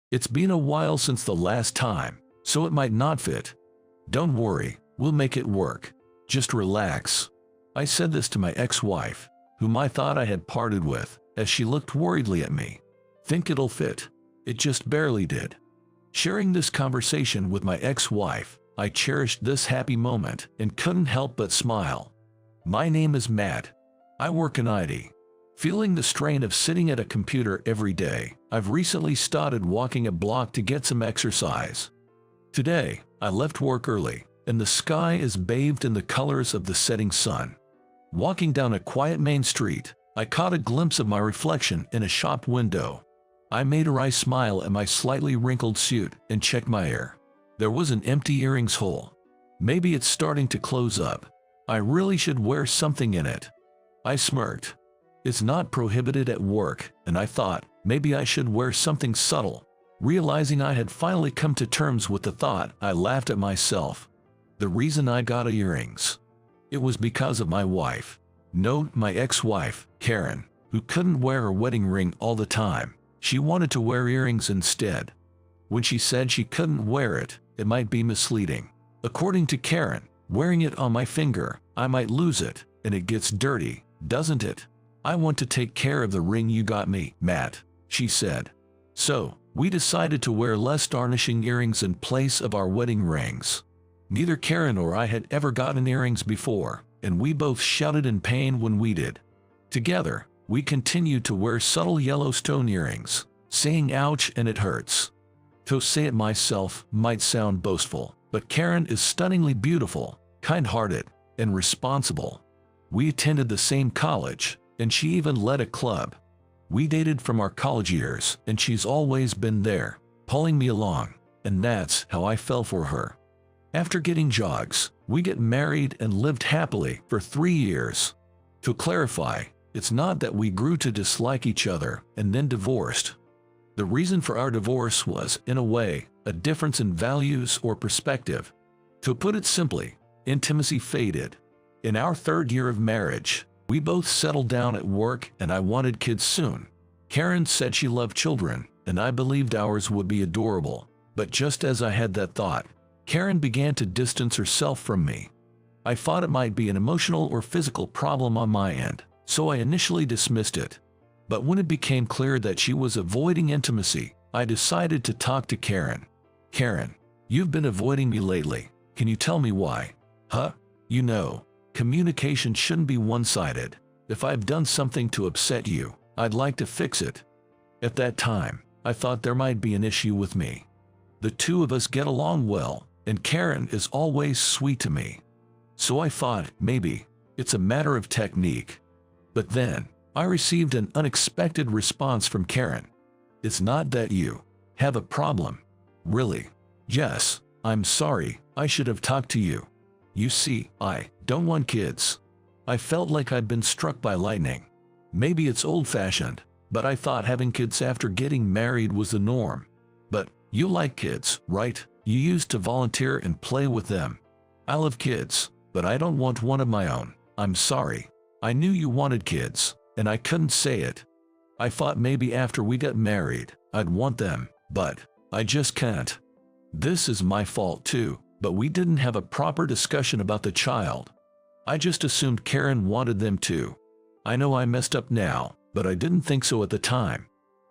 It's been a while since the last time, so it might not fit. Don't worry, we'll make it work. Just relax. I said this to my ex-wife, whom I thought I had parted with, as she looked worriedly at me. Think it'll fit? It just barely did. Sharing this conversation with my ex-wife, I cherished this happy moment and couldn't help but smile. My name is Matt. I work in IT. Feeling the strain of sitting at a computer every day, I've recently started walking a block to get some exercise. Today, I left work early, and the sky is bathed in the colors of the setting sun. Walking down a quiet main street, I caught a glimpse of my reflection in a shop window. I made her eyes smile at my slightly wrinkled suit and checked my hair. There was an empty earrings hole. Maybe it's starting to close up. I really should wear something in it. I smirked. It's not prohibited at work, and I thought maybe I should wear something subtle. Realizing I had finally come to terms with the thought, I laughed at myself. The reason I got earrings. It was because of my wife. Note my ex-wife, Karen, who couldn't wear her wedding ring all the time. She wanted to wear earrings instead. When she said she couldn't wear it, it might be misleading. According to Karen, wearing it on my finger, I might lose it, and it gets dirty, doesn't it? I want to take care of the ring you got me, Matt, she said. So, we decided to wear less tarnishing earrings in place of our wedding rings. Neither Karen or I had ever gotten earrings before, and we both shouted in pain when we did. Together, we continued to wear subtle yellow stone earrings, saying ouch and it hurts. To say it myself might sound boastful, but Karen is stunningly beautiful, kind-hearted, and responsible. We attended the same college, and she even led a club. We dated from our college years, and she's always been there, pulling me along, and that's how I fell for her. After getting jogs, we get married and lived happily for 3 years. To clarify, it's not that we grew to dislike each other and then divorced. The reason for our divorce was, in a way, a difference in values or perspective. To put it simply, intimacy faded. In our 3rd year of marriage, we both settled down at work and I wanted kids soon. Karen said she loved children, and I believed ours would be adorable. But just as I had that thought, Karen began to distance herself from me. I thought it might be an emotional or physical problem on my end, so I initially dismissed it. But when it became clear that she was avoiding intimacy, I decided to talk to Karen. Karen, you've been avoiding me lately. Can you tell me why? Huh? You know, communication shouldn't be one-sided. If I've done something to upset you, I'd like to fix it. At that time, I thought there might be an issue with me. The two of us get along well, and Karen is always sweet to me. So I thought maybe it's a matter of technique. But then, I received an unexpected response from Karen. It's not that you have a problem. Really? Yes, I'm sorry, I should have talked to you. You see, I don't want kids. I felt like I'd been struck by lightning. Maybe it's old-fashioned, but I thought having kids after getting married was the norm. But you like kids, right? You used to volunteer and play with them. I love kids, but I don't want one of my own. I'm sorry. I knew you wanted kids, and I couldn't say it. I thought maybe after we got married, I'd want them, but I just can't. This is my fault too, but we didn't have a proper discussion about the child. I just assumed Karen wanted them too. I know I messed up now, but I didn't think so at the time.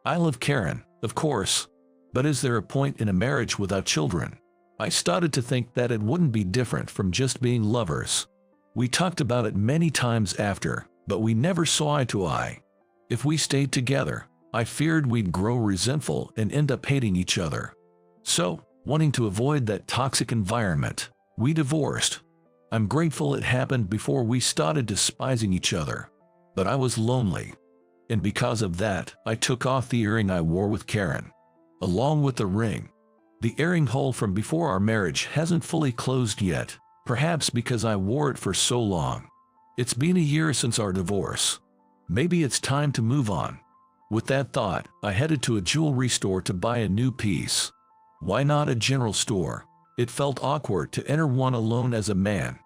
I love Karen, of course, but is there a point in a marriage without children? I started to think that it wouldn't be different from just being lovers. We talked about it many times after, but we never saw eye to eye. If we stayed together, I feared we'd grow resentful and end up hating each other. So, wanting to avoid that toxic environment, we divorced. I'm grateful it happened before we started despising each other. But I was lonely. And because of that, I took off the earring I wore with Karen. Along with the ring. The earring hole from before our marriage hasn't fully closed yet, perhaps because I wore it for so long. It's been a year since our divorce. Maybe it's time to move on. With that thought, I headed to a jewelry store to buy a new piece. Why not a general store? It felt awkward to enter one alone as a man.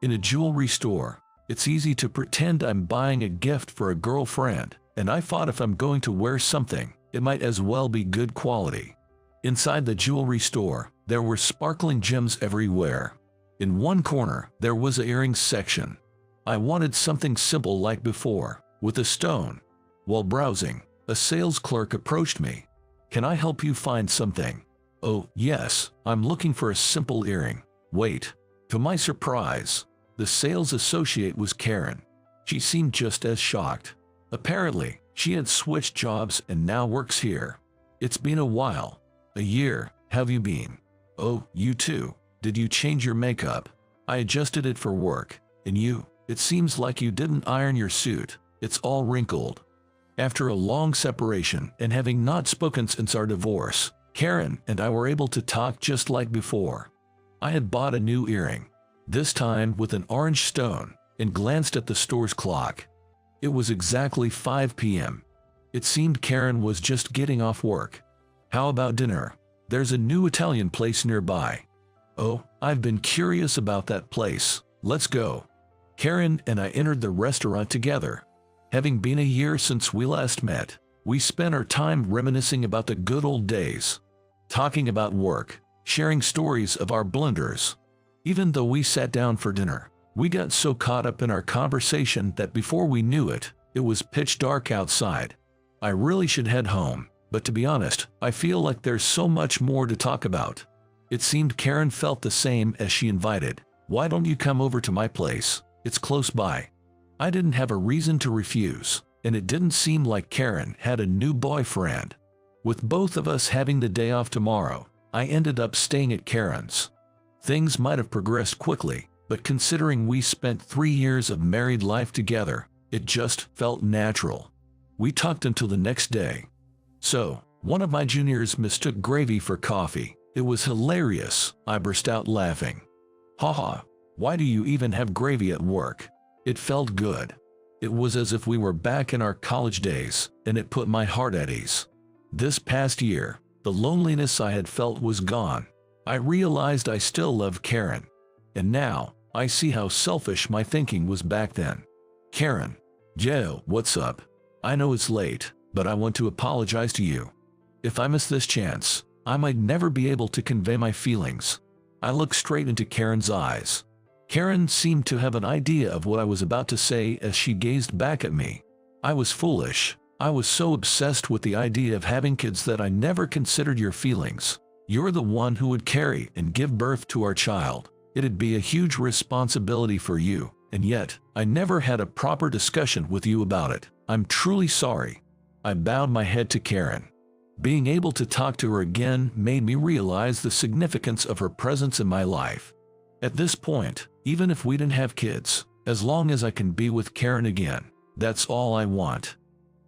In a jewelry store, it's easy to pretend I'm buying a gift for a girlfriend, and I thought if I'm going to wear something, it might as well be good quality. Inside the jewelry store, there were sparkling gems everywhere. In one corner, there was an earrings section. I wanted something simple like before, with a stone. While browsing, a sales clerk approached me. "Can I help you find something?" "Oh, yes, I'm looking for a simple earring." "Wait." To my surprise, the sales associate was Karen. She seemed just as shocked. Apparently, she had switched jobs and now works here. "It's been a while." "A year, have you been?" "Oh, you too. Did you change your makeup?" "I adjusted it for work. And you? It seems like you didn't iron your suit. It's all wrinkled." After a long separation and having not spoken since our divorce, Karen and I were able to talk just like before. I had bought a new earring, this time with an orange stone, and glanced at the store's clock. It was exactly 5 p.m. It seemed Karen was just getting off work. "How about dinner? There's a new Italian place nearby." "Oh, I've been curious about that place. Let's go." Karen and I entered the restaurant together. Having been a year since we last met, we spent our time reminiscing about the good old days, talking about work, sharing stories of our blunders. Even though we sat down for dinner, we got so caught up in our conversation that before we knew it, it was pitch dark outside. I really should head home, but to be honest, I feel like there's so much more to talk about. It seemed Karen felt the same as she invited. "Why don't you come over to my place? It's close by." I didn't have a reason to refuse, and it didn't seem like Karen had a new boyfriend. With both of us having the day off tomorrow, I ended up staying at Karen's. Things might have progressed quickly, but considering we spent 3 years of married life together, it just felt natural. We talked until the next day. "So, one of my juniors mistook gravy for coffee. It was hilarious." I burst out laughing. "Haha, why do you even have gravy at work?" It felt good. It was as if we were back in our college days, and it put my heart at ease. This past year, the loneliness I had felt was gone. I realized I still loved Karen. And now, I see how selfish my thinking was back then. "Karen." "Joe, what's up? I know it's late, but I want to apologize to you. If I miss this chance, I might never be able to convey my feelings." I looked straight into Karen's eyes. Karen seemed to have an idea of what I was about to say as she gazed back at me. I was foolish. I was so obsessed with the idea of having kids that I never considered your feelings. You're the one who would carry and give birth to our child. It'd be a huge responsibility for you, and yet, I never had a proper discussion with you about it. I'm truly sorry. I bowed my head to Karen. Being able to talk to her again made me realize the significance of her presence in my life. At this point, even if we didn't have kids, as long as I can be with Karen again, that's all I want.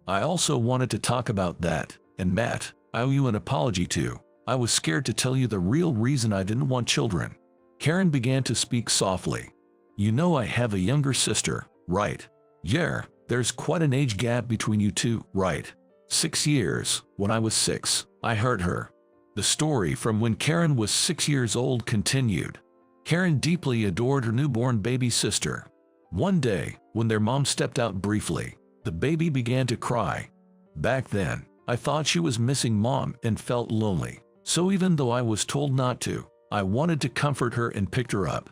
I also wanted to talk about that, and Matt, I owe you an apology too. I was scared to tell you the real reason I didn't want children. Karen began to speak softly. "You know I have a younger sister, right?" "Yeah, there's quite an age gap between you two, right?" 6 years. When I was 6, I hurt her." The story from when Karen was 6 years old continued. Karen deeply adored her newborn baby sister. One day, when their mom stepped out briefly, the baby began to cry. Back then, I thought she was missing mom and felt lonely. So even though I was told not to, I wanted to comfort her and picked her up.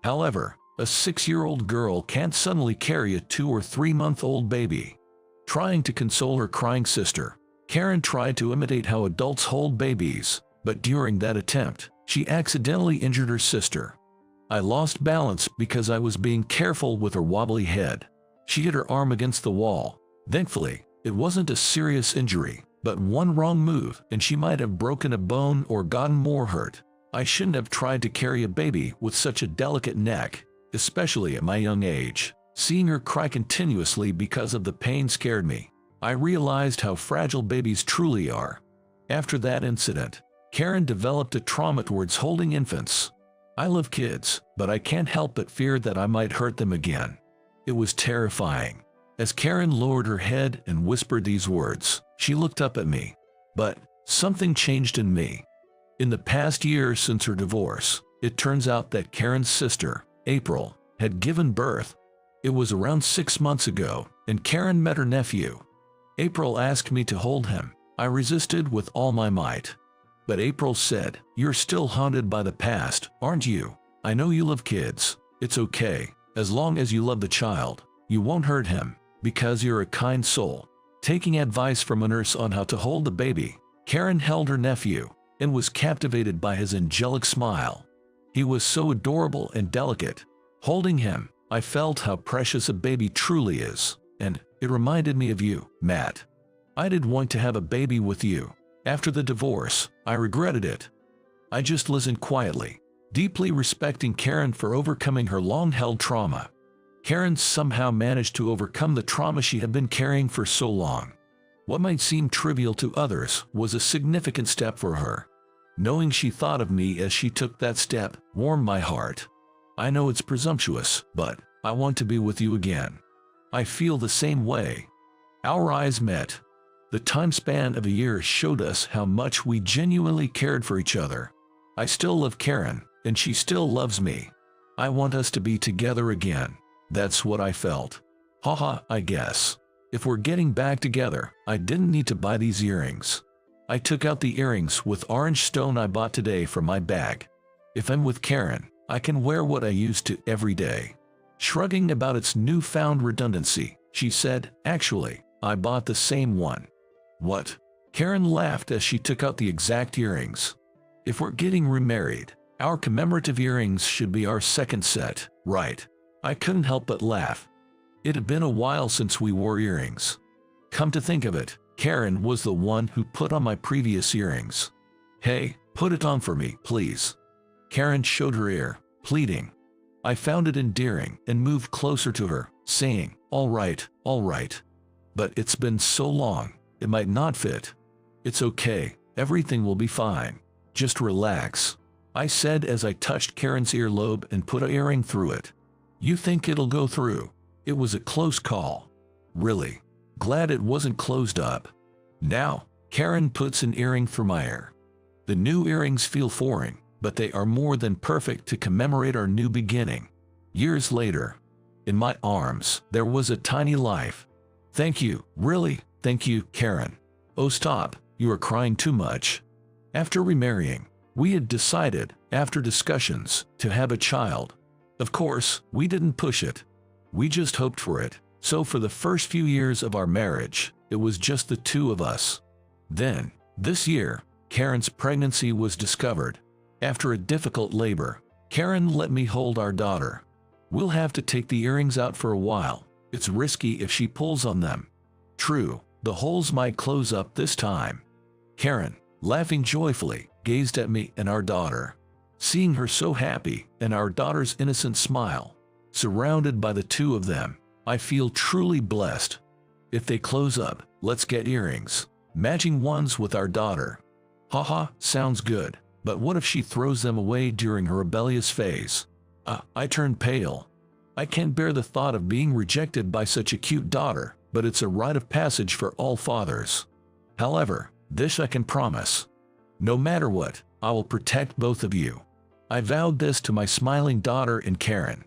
However, a 6-year-old girl can't suddenly carry a 2 or 3-month-old baby. Trying to console her crying sister, Karen tried to imitate how adults hold babies, but during that attempt, she accidentally injured her sister. I lost balance because I was being careful with her wobbly head. She hit her arm against the wall. Thankfully, it wasn't a serious injury, but one wrong move and she might have broken a bone or gotten more hurt. I shouldn't have tried to carry a baby with such a delicate neck, especially at my young age. Seeing her cry continuously because of the pain scared me. I realized how fragile babies truly are. After that incident, Karen developed a trauma towards holding infants. I love kids, but I can't help but fear that I might hurt them again. It was terrifying. As Karen lowered her head and whispered these words, she looked up at me. But something changed in me. In the past year since her divorce, it turns out that Karen's sister, April, had given birth. It was around 6 months ago, and Karen met her nephew. April asked me to hold him. I resisted with all my might. But April said, "You're still haunted by the past, aren't you? I know you love kids. It's okay. As long as you love the child, you won't hurt him, because you're a kind soul." Taking advice from a nurse on how to hold the baby, Karen held her nephew and was captivated by his angelic smile. He was so adorable and delicate. Holding him, I felt how precious a baby truly is, and it reminded me of you, Matt. I did want to have a baby with you. After the divorce, I regretted it. I just listened quietly, deeply respecting Karen for overcoming her long-held trauma. Karen somehow managed to overcome the trauma she had been carrying for so long. What might seem trivial to others was a significant step for her. Knowing she thought of me as she took that step warmed my heart. I know it's presumptuous, but I want to be with you again. I feel the same way. Our eyes met. The time span of a year showed us how much we genuinely cared for each other. I still love Karen, and she still loves me. I want us to be together again. That's what I felt. Haha, I guess. If we're getting back together, I didn't need to buy these earrings. I took out the earrings with orange stone I bought today from my bag. If I'm with Karen, I can wear what I used to every day. Shrugging about its newfound redundancy, she said, "Actually, I bought the same one." What? Karen laughed as she took out the exact earrings. If we're getting remarried, our commemorative earrings should be our second set, right? I couldn't help but laugh. It had been a while since we wore earrings. Come to think of it, Karen was the one who put on my previous earrings. "Hey, put it on for me, please." Karen showed her ear, pleading. I found it endearing and moved closer to her, saying, all right. But it's been so long, it might not fit." "It's okay, everything will be fine. Just relax," I said as I touched Karen's earlobe and put an earring through it. "You think it'll go through?" It was a close call. Really? Glad it wasn't closed up. Now, Karen puts an earring through my ear. The new earrings feel foreign, but they are more than perfect to commemorate our new beginning. Years later, in my arms, there was a tiny life. "Thank you, really, thank you, Karen." "Oh stop, you are crying too much." After remarrying, we had decided, after discussions, to have a child. Of course, we didn't push it. We just hoped for it, so for the first few years of our marriage, it was just the two of us. Then, this year, Karen's pregnancy was discovered. After a difficult labor, Karen let me hold our daughter. We'll have to take the earrings out for a while. It's risky if she pulls on them. True, the holes might close up this time. Karen, laughing joyfully, gazed at me and our daughter. Seeing her so happy and our daughter's innocent smile, surrounded by the two of them, I feel truly blessed. If they close up, let's get earrings, matching ones with our daughter. Haha, sounds good, but what if she throws them away during her rebellious phase? I turn pale. I can't bear the thought of being rejected by such a cute daughter, but it's a rite of passage for all fathers. However, this I can promise. No matter what, I will protect both of you. I vowed this to my smiling daughter and Karen.